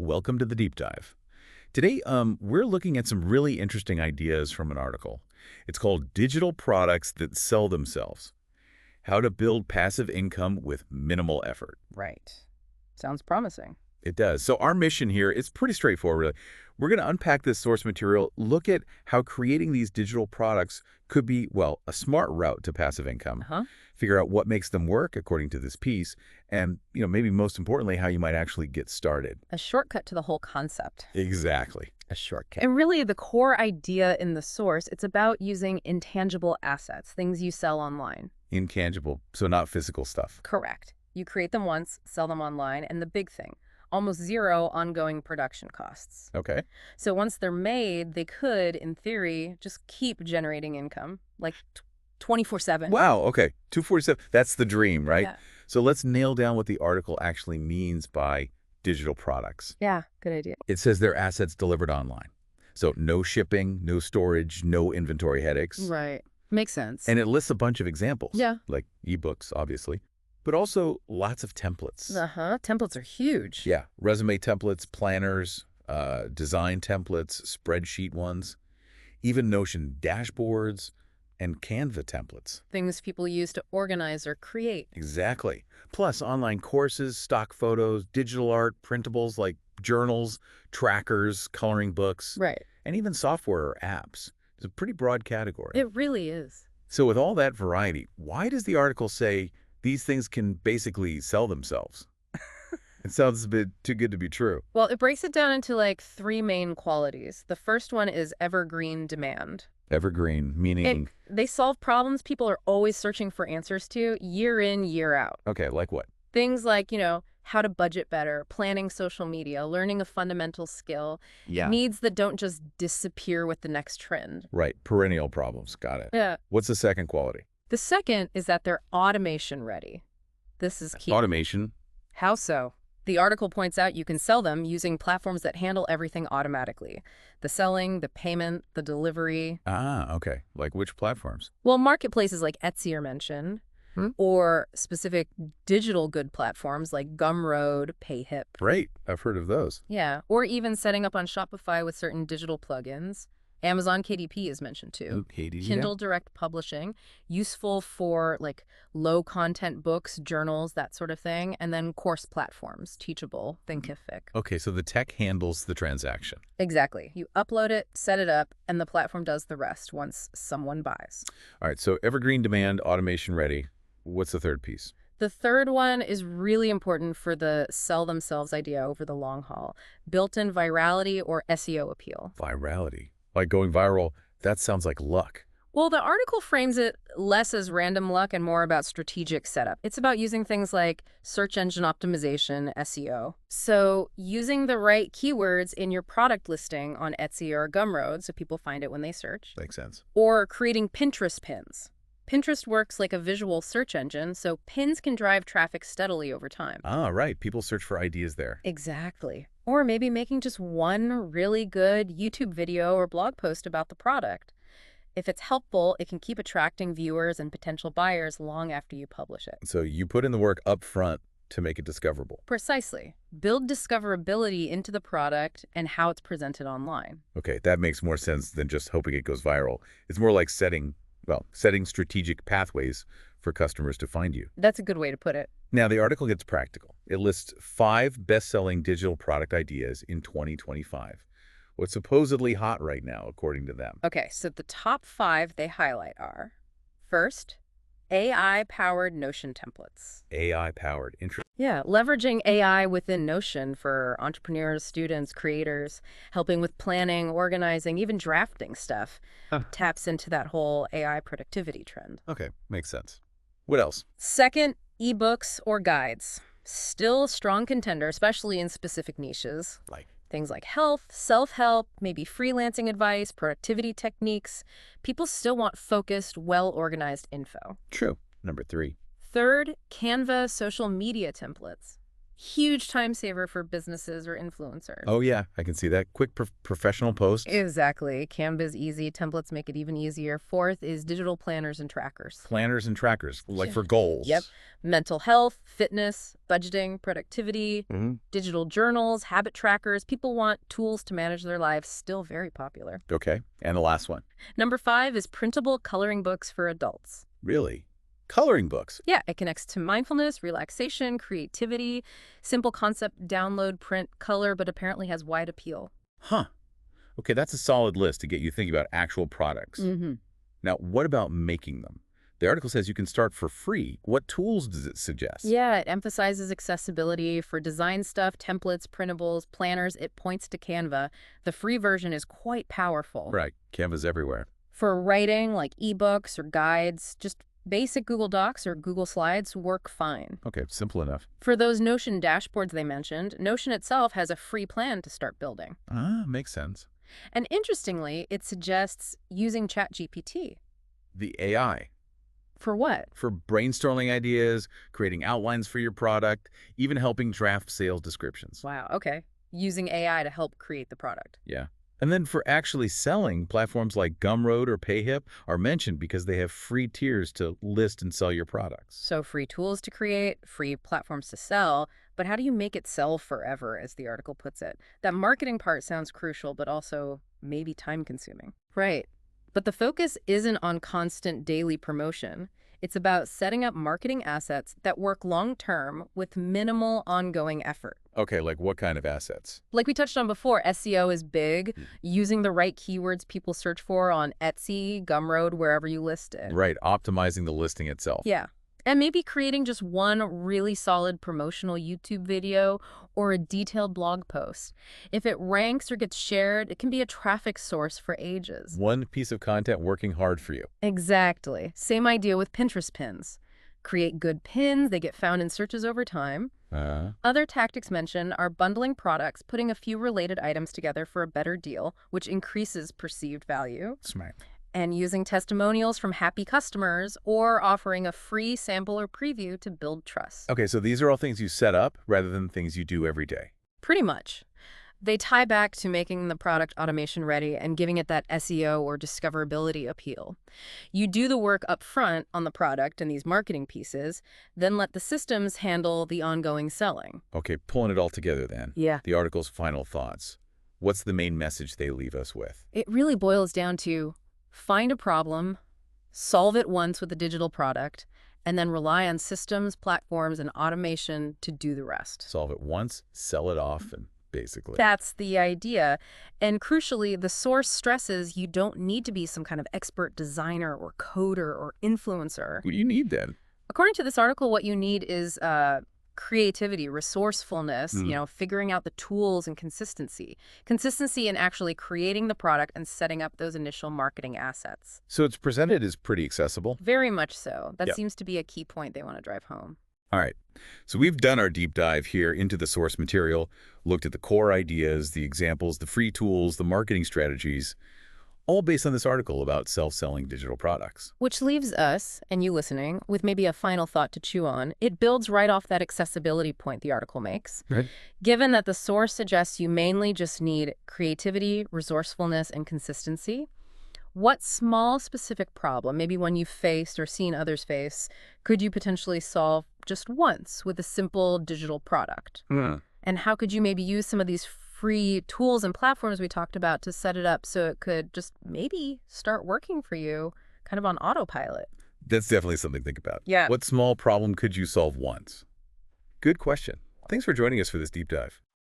welcome to the deep dive. Today, we're looking at some really interesting ideas from an article. It's called Digital Products That Sell Themselves: How to Build Passive Income with Minimal Effort. Right. Sounds promising. It does. So our mission here is pretty straightforward, really. We're going to unpack this source material, look at how creating these digital products could be, well, a smart route to passive income, figure out what makes them work according to this piece, and, maybe most importantly, how you might actually get started. A shortcut to the whole concept. Exactly. A shortcut. And really, the core idea in the source, it's about using intangible assets, things you sell online. Intangible, so not physical stuff. Correct. You create them once, sell them online, and the big thing, almost zero ongoing production costs. Okay. So once they're made, they could, in theory, just keep generating income, like 24/7. Wow, okay. 247. That's the dream, right? Yeah. So let's nail down what the article actually means by digital products. Yeah, good idea. It says they're assets delivered online. So no shipping, no storage, no inventory headaches. Right. Makes sense. And it lists a bunch of examples. Yeah. Like ebooks, obviously. But also lots of templates. Templates are huge. Yeah. Resume templates, planners, design templates, spreadsheet ones, even Notion dashboards, and Canva templates. Things people use to organize or create. Exactly. Plus online courses, stock photos, digital art, printables like journals, trackers, coloring books, Right. and even software or apps. It's a pretty broad category. It really is. So with all that variety, why does the article say these things can basically sell themselves? It sounds a bit too good to be true. Well, it breaks it down into like three main qualities. The first one is evergreen demand. Evergreen, meaning... They solve problems people are always searching for answers to year in, year out. Okay, like what? Things like, how to budget better, planning social media, learning a fundamental skill. Yeah. Needs that don't just disappear with the next trend. Right, perennial problems. Got it. Yeah. What's the second quality? The second is that they're automation ready. This is key. Automation. How so? The article points out you can sell them using platforms that handle everything automatically. The selling, the payment, the delivery. Ah, okay. Like which platforms? Well, marketplaces like Etsy are mentioned, or specific digital good platforms like Gumroad, PayHip. Right, I've heard of those. Yeah, or even setting up on Shopify with certain digital plugins. Amazon KDP is mentioned too. KDP. Kindle Direct Publishing, useful for like low content books, journals, that sort of thing. And then course platforms, Teachable, Thinkific. Okay, so the tech handles the transaction. Exactly. You upload it, set it up, and the platform does the rest once someone buys. All right, so evergreen demand, automation ready. What's the third piece? The third one is really important for the sell themselves idea over the long haul. Built-in virality or SEO appeal. Virality. Like going viral, that sounds like luck. Well, the article frames it less as random luck and more about strategic setup. It's about using things like search engine optimization, SEO. So using the right keywords in your product listing on Etsy or Gumroad so people find it when they search. Makes sense. Or creating Pinterest pins. Pinterest works like a visual search engine, so pins can drive traffic steadily over time. Ah, right. People search for ideas there. Exactly. Or maybe making just one really good YouTube video or blog post about the product. If it's helpful, it can keep attracting viewers and potential buyers long after you publish it. So you put in the work up front to make it discoverable. Precisely. Build discoverability into the product and how it's presented online. Okay, that makes more sense than just hoping it goes viral. It's more like setting strategic pathways for customers to find you. That's a good way to put it. Now, the article gets practical. It lists 5 best-selling digital product ideas in 2025. What's supposedly hot right now, according to them. Okay, so the top 5 they highlight are, first, AI-powered Notion templates. AI-powered. Interesting. Yeah, leveraging AI within Notion for entrepreneurs, students, creators, helping with planning, organizing, even drafting stuff, taps into that whole AI productivity trend. Okay, makes sense. What else? Second, ebooks or guides. Still a strong contender, especially in specific niches. Like? Things like health, self-help, maybe freelancing advice, productivity techniques. People still want focused, well-organized info. True. Number 3. Third, Canva social media templates. Huge time saver for businesses or influencers. Oh, yeah, I can see that. Quick professional posts. Exactly. Canva's easy. Templates make it even easier. Fourth is digital planners and trackers. Planners and trackers, like for goals. Yep. Mental health, fitness, budgeting, productivity, digital journals, habit trackers. People want tools to manage their lives. Still very popular. Okay, and the last one. Number 5 is printable coloring books for adults. Really? Coloring books? Yeah, it connects to mindfulness, relaxation, creativity. Simple concept, download, print, color, but apparently has wide appeal. Huh. Okay, that's a solid list to get you thinking about actual products. Now, what about making them? The article says you can start for free. What tools does it suggest? Yeah, it emphasizes accessibility for design stuff, templates, printables, planners. It points to Canva. The free version is quite powerful. Right, Canva's everywhere. For writing, like ebooks or guides, just basic Google Docs or Google Slides work fine. Okay, simple enough. For those Notion dashboards they mentioned, Notion itself has a free plan to start building. Ah, makes sense. And interestingly, it suggests using ChatGPT. The AI. For what? For brainstorming ideas, creating outlines for your product, even helping draft sales descriptions. Wow, okay. Using AI to help create the product. Yeah. And then for actually selling, platforms like Gumroad or PayHip are mentioned because they have free tiers to list and sell your products. So free tools to create, free platforms to sell, but how do you make it sell forever, as the article puts it? That marketing part sounds crucial, but also maybe time-consuming. Right. But the focus isn't on constant daily promotion. It's about setting up marketing assets that work long-term with minimal ongoing effort. Okay, like what kind of assets? Like we touched on before, SEO is big. Using the right keywords people search for on Etsy, Gumroad, wherever you list it. Right, optimizing the listing itself. Yeah. And maybe creating just one really solid promotional YouTube video or a detailed blog post. If it ranks or gets shared, it can be a traffic source for ages. One piece of content working hard for you. Exactly. Same idea with Pinterest pins. Create good pins, they get found in searches over time. Other tactics mentioned are bundling products, putting a few related items together for a better deal, which increases perceived value. Smart. And using testimonials from happy customers or offering a free sample or preview to build trust. Okay, so these are all things you set up rather than things you do every day. Pretty much. They tie back to making the product automation ready and giving it that SEO or discoverability appeal. You do the work up front on the product and these marketing pieces, then let the systems handle the ongoing selling. Okay, pulling it all together then. Yeah. The article's final thoughts. What's the main message they leave us with? It really boils down to find a problem, solve it once with a digital product, and then rely on systems, platforms, and automation to do the rest. Solve it once, sell it off, and basically. That's the idea. And crucially, the source stresses you don't need to be some kind of expert designer or coder or influencer. What do you need then? According to this article, what you need is creativity, resourcefulness, figuring out the tools and consistency. Consistency in actually creating the product and setting up those initial marketing assets. So it's presented as pretty accessible? Very much so. That seems to be a key point they want to drive home. All right. So we've done our deep dive here into the source material, looked at the core ideas, the examples, the free tools, the marketing strategies, all based on this article about self-selling digital products. Which leaves us, and you listening, with maybe a final thought to chew on. It builds right off that accessibility point the article makes. Right. Given that the source suggests you mainly just need creativity, resourcefulness, and consistency, what small specific problem, maybe one you've faced or seen others face, could you potentially solve just once with a simple digital product? And how could you maybe use some of these free tools and platforms we talked about to set it up so it could just maybe start working for you kind of on autopilot? That's definitely something to think about. Yeah. What small problem could you solve once? Good question. Thanks for joining us for this deep dive.